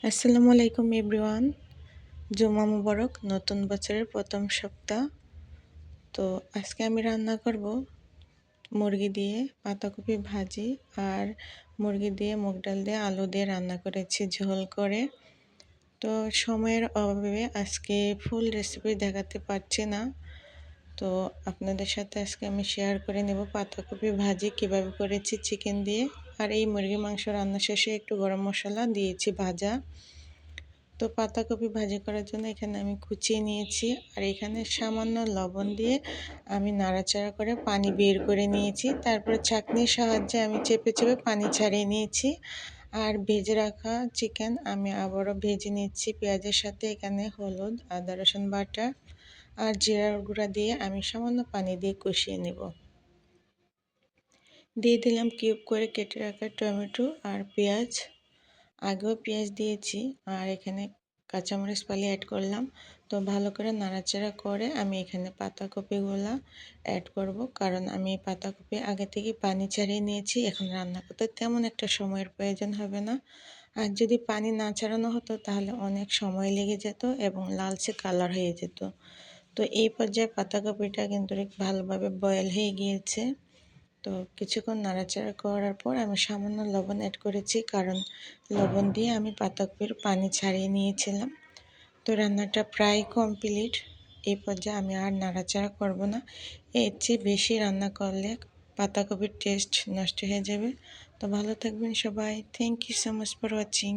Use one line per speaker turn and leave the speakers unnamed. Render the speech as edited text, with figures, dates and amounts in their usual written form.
আসসালামু আলাইকুম এভরিওয়ান। জুমা মুবারক, নতুন বছরের প্রথম সপ্তাহ। তো আজকে আমি রান্না করব মুরগি দিয়ে পাতাকপি ভাজি আর মুরগি দিয়ে মুগ ডাল দিয়ে আলু দিয়ে রান্না করেছি ঝোল করে। তো সময়ের অভাবে আজকে ফুল রেসিপি দেখাতে পারছি না। তো আপনাদের সাথে আজকে আমি শেয়ার করে নেব পাতাকপি ভাজি কিভাবে করেছি চিকেন দিয়ে। আর এই মুরগি মাংস রান্না শেষে একটু গরম মশলা দিয়েছি ভাজা। তো পাতাকপি ভাজি করার জন্য এখানে আমি কুচিয়ে নিয়েছি আর এখানে সামান্য লবণ দিয়ে আমি নাড়াচাড়া করে পানি বের করে নিয়েছি। তারপরে ছাঁকনির সাহায্যে আমি চেপে চেপে পানি ছাড়িয়ে নিয়েছি। আর ভেজে রাখা চিকেন আমি আবারও ভেজে নিচ্ছি পেঁয়াজের সাথে। এখানে হলুদ, আদা রসুন বাটা আর জিরার গুঁড়া দিয়ে আমি সামান্য পানি দিয়ে কষিয়ে নেব। দিয়ে দিলাম কিউব করে কেটে রাখা টমেটো আর পেঁয়াজ। আগেও পেঁয়াজ দিয়েছি আর এখানে কাঁচামরিচ ফালি অ্যাড করলাম। তো ভালো করে নাড়াচাড়া করে আমি এখানে পাতাকপিগুলো অ্যাড করব, কারণ আমি পাতাকপি আগে থেকে পানি ছাড়িয়ে নিয়েছি। এখন রান্না করতে তেমন একটা সময়ের প্রয়োজন হবে না। আর যদি পানি না ছাড়ানো হতো তাহলে অনেক সময় লেগে যেত এবং লালচে কালার হয়ে যেত। তো এই পর্যায়ে পাতাকপিটা কিন্তু ভালোভাবে বয়েল হয়ে গিয়েছে। তো কিছুক্ষণ নাড়াচাড়া করার পর আমি সামান্য লবণ অ্যাড করেছি, কারণ লবণ দিয়ে আমি পাতাকপির পানি ছাড়িয়ে নিয়েছিলাম। তো রান্নাটা প্রায় কমপ্লিট। এই পর্যায়ে আমি আর নাড়াচাড়া করব না। এর চেয়ে বেশি রান্না করলে পাতাকপির টেস্ট নষ্ট হয়ে যাবে। তো ভালো থাকবেন সবাই। Thank you so much for watching.